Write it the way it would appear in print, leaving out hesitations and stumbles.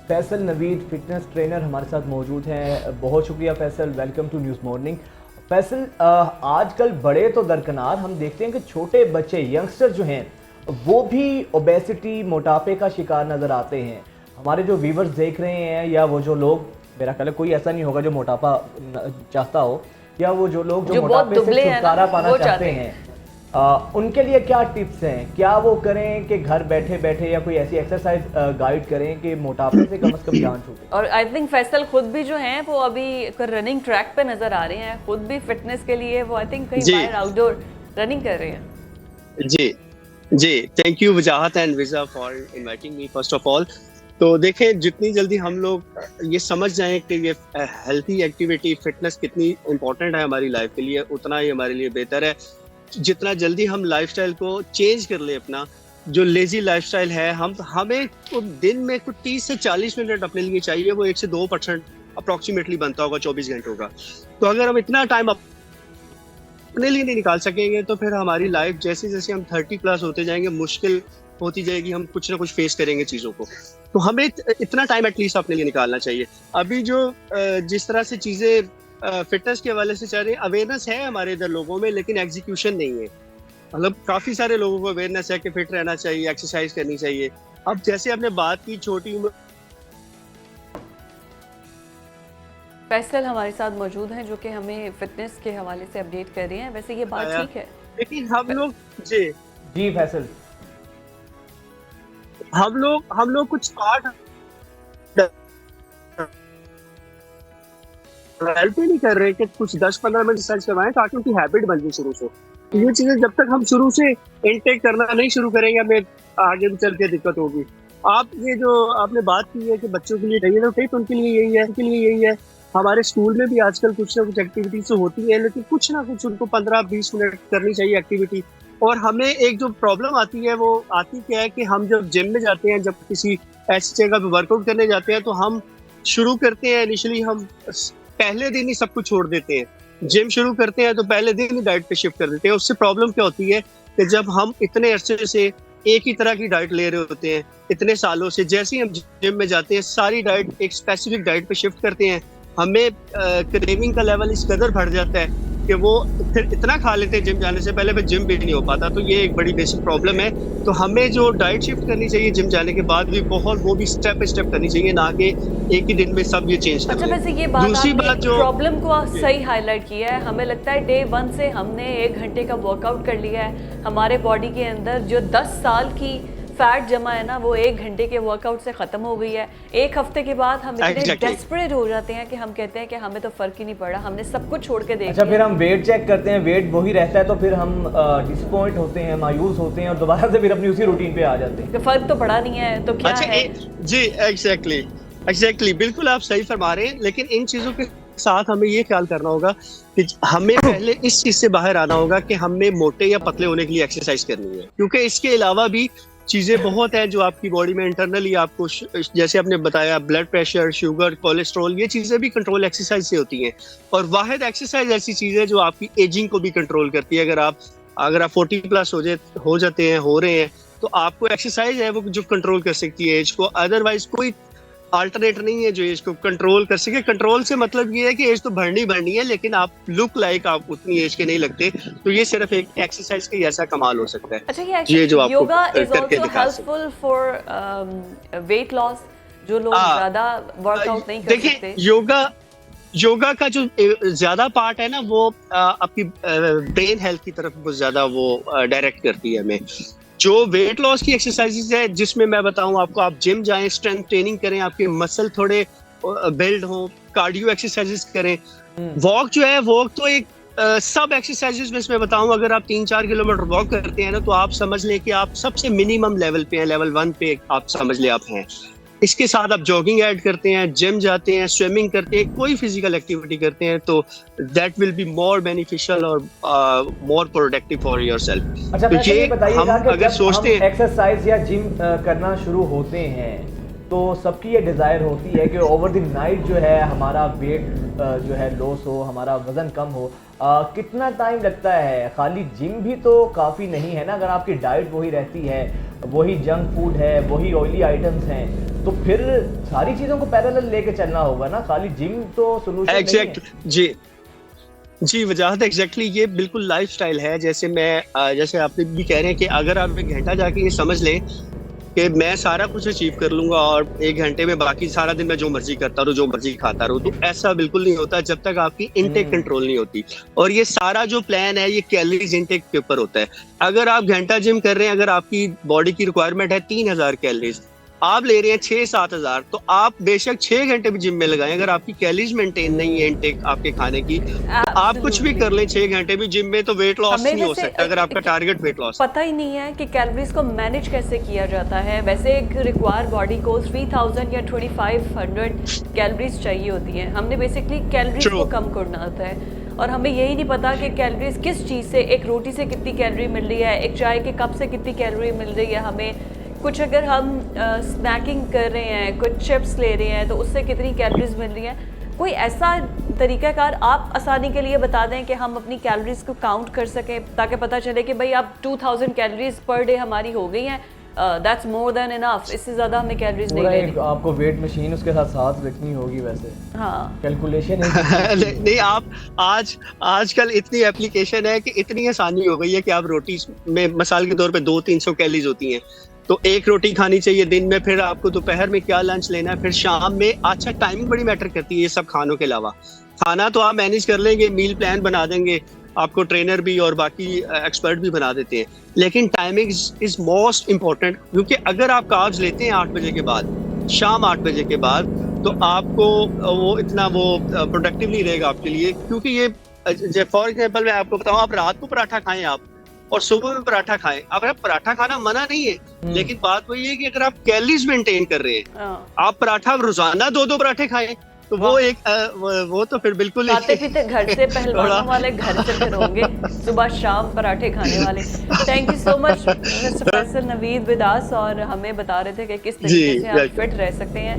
Faisal Naveed fitness trainer हमारे साथ मौजूद हैं। बहुत शुक्रिया Faisal, welcome to news morning. Faisal, आजकल बड़े तो दरकिनार हम देखते हैं कि छोटे बच्चे यंगस्टर जो हैं वो भी ओबेसिटी मोटापे का शिकार नज़र आते हैं। हमारे जो व्यूवर्स देख रहे हैं या वो जो लोग, मेरा ख्याल है कोई ऐसा नहीं होगा जो मोटापा चाहता हो, या वो जो लोग जो मोटापे से छुटकारा पाना चाहते हैं, उनके लिए क्या टिप्स हैं? क्या वो करें कि घर बैठे बैठे या कोई ऐसी एक्सरसाइज गाइड करें कि मोटापे से कम जान छूटे? और आई थिंक फैसल खुद भी जो हैं वो अभी रनिंग ट्रैक पे नजर आ रहे हैं, खुद भी फिटनेस के लिए वो आई थिंक कहीं बाहर आउटडोर रनिंग कर रहे हैं। जी जी, thank you Wajahat and visa for inviting me first of all. तो देखें, जितनी जल्दी हम लोग ये समझ जाएं कि ये हेल्थी एक्टिविटी फिटनेस कितनी इम्पोर्टेंट है हमारी लाइफ के लिए, उतना ही हमारे लिए बेहतर है। जितना जल्दी हम लाइफस्टाइल को चेंज कर ले, अपना जो लेजी लाइफस्टाइल है, हमें तो दिन में कुछ 30 से 40 मिनट अपने लिए चाहिए, वो 1 से 2% अप्रोक्सीमेटली बनता होगा 24 घंटों का। तो अगर हम इतना टाइम अपने लिए नहीं निकाल सकेंगे तो फिर हमारी लाइफ जैसे जैसे हम 30 प्लस होते जाएंगे मुश्किल होती जाएगी, हम कुछ ना कुछ फेस करेंगे चीज़ों को। तो हमें इतना टाइम एटलीस्ट अपने लिए निकालना चाहिए। अभी जो जिस तरह से चीज़ें फिटनेस के हवाले से चल रही है, अवेयरनेस है हमारे इधर लोगों में, लेकिन एग्जीक्यूशन नहीं है। मतलब काफ़ी सारे लोगों को अवेयरनेस है कि फिट रहना चाहिए, एक्सरसाइज करनी चाहिए। अब जैसे आपने बात की छोटी उम्र, फैसल हमारे साथ मौजूद हैं जो कि हमें फिटनेस के हवाले से अपडेट कर रहे हैं। वैसे ये बात ठीक है, लेकिन हम लोग जी फैसल, हम लोग कुछ स्टार्ट हेल्प ही नहीं कर रहे कि कुछ 10-15 मिनट रिसर्च करवाएं ताकि उनकी हैबिट बन जाए शुरू से। ये चीजें जब तक हम शुरू से इनटेक करना नहीं शुरू करेंगे, हमें आगे भी चल के दिक्कत होगी। आप ये जो आपने बात की है कि बच्चों के लिए चाहिए, तो ठीक उनके लिए यही है। हमारे स्कूल में भी आजकल कुछ ना कुछ एक्टिविटीज तो होती है, लेकिन कुछ ना कुछ उनको 15-20 मिनट करनी चाहिए एक्टिविटी। और हमें एक जो प्रॉब्लम आती है वो आती क्या है कि हम जब जिम में जाते हैं, जब किसी ऐसी जगह पे वर्कआउट करने जाते हैं, तो हम शुरू करते हैं इनिशियली, हम पहले दिन ही सब कुछ छोड़ देते हैं। जिम शुरू करते हैं तो पहले दिन ही डाइट पे शिफ्ट कर देते हैं। उससे प्रॉब्लम क्या होती है कि जब हम इतने अरसे से एक ही तरह की डाइट ले रहे होते हैं इतने सालों से, जैसे ही हम जिम में जाते हैं सारी डाइट एक स्पेसिफिक डाइट पे शिफ्ट करते हैं, हमें क्रेविंग का लेवल इस कदर बढ़ जाता है कि वो फिर इतना खा लेते हैं जिम जाने से पहले, फिर जिम भी नहीं हो पाता। तो ये एक बड़ी बेसिक प्रॉब्लम है। तो हमें जो डाइट शिफ्ट करनी चाहिए जिम जाने के बाद भी बहुत, वो भी स्टेप बाय स्टेप करनी चाहिए, ना कि एक ही दिन में सब ये चेंज कर। अच्छा, वैसे ये दूसरी बात जो प्रॉब्लम को सही हाईलाइट किया है, हमें लगता है डे 1 से हमने 1 घंटे का वर्कआउट कर लिया है। हमारे बॉडी के अंदर जो 10 साल की फैट जमा है ना, वो 1 घंटे के वर्कआउट से खत्म हो गई है। 1 हफ्ते के बाद हम इतने डेस्परेट हो जाते हैं कि हम कहते हैं कि हमें तो फर्क ही नहीं पड़ा, हमने सब कुछ छोड़ के देखा। अच्छा, फिर हम वेट चेक करते हैं, वेट वही रहता है, तो फिर हम डिसअपॉइंट होते हैं, मायूस होते हैं और दोबारा से फिर अपनी उसी रूटीन पे आ जाते हैं कि फर्क तो पड़ा नहीं है, तो क्या है? जी एग्जैक्टली बिल्कुल आप सही फरमा रहे हैं। लेकिन इन चीजों के साथ हमें ये ख्याल करना होगा कि हमें पहले इस चीज से बाहर आना होगा कि हमें मोटे या पतले होने के लिए एक्सरसाइज करनी है, क्योंकि इसके अलावा भी चीजें बहुत हैं जो आपकी बॉडी में इंटरनली आपको, जैसे आपने बताया, ब्लड प्रेशर, शुगर, कोलेस्ट्रॉल, ये चीजें भी कंट्रोल एक्सरसाइज से होती हैं। और वाहिद एक्सरसाइज ऐसी चीज है जो आपकी एजिंग को भी कंट्रोल करती है। अगर आप 40 प्लस हो जाते हैं, हो रहे हैं, तो आपको एक्सरसाइज है वो जो कंट्रोल कर सकती है एज को। अदरवाइज कोई अल्टरनेट नहीं है जो एज को कंट्रोल कर सके। कंट्रोल से मतलब ये है कि एज तो बढ़नी है, लेकिन आप लुक लाइक आप उतनी एज के नहीं लगते। तो ये सिर्फ एक एक्सरसाइज का ऐसा कमाल हो सकता है। अच्छा, ये जो yoga is also helpful for weight loss, जो लोग ज्यादा वर्कआउट नहीं कर सकते। योगा का जो ज्यादा पार्ट है ना, वो आपकी ब्रेन हेल्थ की तरफ बहुत ज्यादा वो डायरेक्ट करती है हमें। जो वेट लॉस की एक्सरसाइजेज है, जिसमें मैं बताऊं आपको, आप जिम जाएं, स्ट्रेंथ ट्रेनिंग करें, आपके मसल थोड़े बिल्ड हो, कार्डियो एक्सरसाइजेज करें। वॉक जो है, वॉक तो एक सब एक्सरसाइजेज में इसमें बताऊं, अगर आप 3-4 किलोमीटर वॉक करते हैं ना, तो आप समझ लें कि आप सबसे मिनिमम लेवल पे हैं, लेवल 1 पे आप समझ ले आप हैं। इसके साथ आप जॉगिंग ऐड करते हैं, जिम जाते हैं, स्विमिंग करते हैं, कोई फिजिकल एक्टिविटी करते हैं, तो that will be more beneficial और मोर प्रोडक्टिव फॉर योरसेल्फ। अच्छा, तो ये बताइएगा कि अगर सोचते हैं एक्सरसाइज या जिम करना शुरू होते हैं तो सबकी ये डिज़ायर होती है कि ओवर द नाइट जो है हमारा वेट जो है लॉस हो, हमारा वज़न कम हो। कितना टाइम लगता है? खाली जिम भी तो काफ़ी नहीं है ना, अगर आपकी डाइट वही रहती है, वही जंक फूड है, वही ऑयली आइटम्स हैं, तो फिर सारी चीज़ों को पैरेलल लेके चलना होगा ना, खाली जिम तो सोल्यूशन नहीं है। जी वजाहत एग्जैक्टली ये बिल्कुल लाइफस्टाइल है। जैसे आपने भी कह रहे हैं कि अगर आप 1 घंटा जाके ये समझ लें कि मैं सारा कुछ अचीव कर लूंगा और 1 घंटे में बाकी सारा दिन मैं जो मर्जी करता रहूँ, जो मर्जी खाता रहूँ, तो ऐसा बिल्कुल नहीं होता जब तक आपकी इनटेक कंट्रोल नहीं होती। और ये सारा जो प्लान है ये कैलोरीज इनटेक के ऊपर होता है। अगर आप घंटा जिम कर रहे हैं, अगर आपकी बॉडी की रिक्वायरमेंट है 3000 कैलोरीज, आप ले रहे हैं 6-7 हजार, तो आप बेशक 6 घंटे भी जिम में लगाएं, अगर आपकी कैलोरीज मेंटेन नहीं है इनटेक आपके खाने की, तो आप कुछ भी कर लें 6 घंटे भी जिम में, तो वेट लॉस नहीं हो सकता अगर आपका टारगेट वेट लॉस। पता ही नहीं है कि कैलोरीज को मैनेज कैसे किया जाता है। वैसे एक रिक्वायर बॉडी को 3000 या 2500 कैलोरीज चाहिए होती हैं। हमने बेसिकली कैलोरीज को कम करना होता है और हमें यही नहीं पता कि कैलोरीज किस चीज़ से, एक रोटी से कितनी कैलोरी मिल रही है, एक चाय के कप से कितनी कैलोरी मिल रही है हमें, कुछ अगर हम स्नैकिंग कर रहे हैं, कुछ चिप्स ले रहे हैं तो उससे कितनी कैलोरीज मिल रही है। कोई ऐसा तरीकाकार आप आसानी के लिए बता दें कि हम अपनी कैलोरीज को काउंट कर सकें, ताकि पता चले कि भाई अब 2000 कैलोरीज पर डे हमारी हो गई हैं, दैट्स मोर देन इनफ, इससे ज़्यादा हमें कैलोरीज नहीं लेनी। आपको वेट मशीन उसके साथ रखनी होगी वैसे। हाँ, कैलकुलेशन नहीं, आप आजकल इतनी एप्लीकेशन है कि इतनी आसानी हो गई है कि आप रोटी में मिसाल के तौर पे 200-300 कैलोरीज होती हैं, तो 1 रोटी खानी चाहिए दिन में, फिर आपको दोपहर में क्या लंच लेना है, फिर शाम में। अच्छा, टाइमिंग बड़ी मैटर करती है ये सब खानों के अलावा। खाना तो आप मैनेज कर लेंगे, मील प्लान बना देंगे, आपको ट्रेनर भी और बाकी एक्सपर्ट भी बना देते हैं, लेकिन टाइमिंग इज मोस्ट इम्पोर्टेंट। क्योंकि अगर आप कार्ब्स लेते हैं 8 बजे के बाद, शाम 8 बजे के बाद, तो आपको वो इतना प्रोडक्टिव नहीं रहेगा आपके लिए। क्योंकि ये फॉर एग्जाम्पल मैं आपको बताऊँ, आप रात को पराठा खाएं आप और सुबह में पराठा खाएं। अगर आप पराठा खाना मना नहीं है, लेकिन बात वही है कि अगर आप कैलोरीज मेंटेन कर रहे हैं, आप पराठा रोजाना 2-2 पराठे खाएं, तो वो तो फिर बिल्कुल खाते पीते घर से पहलवानों वाले घर से फिर होंगे, सुबह शाम पराठे खाने वाले। Thank you so much mister Faisal Naveed Vidas, और हमें बता रहे थे कि किस तरीके से आप फिट रह सकते हैं।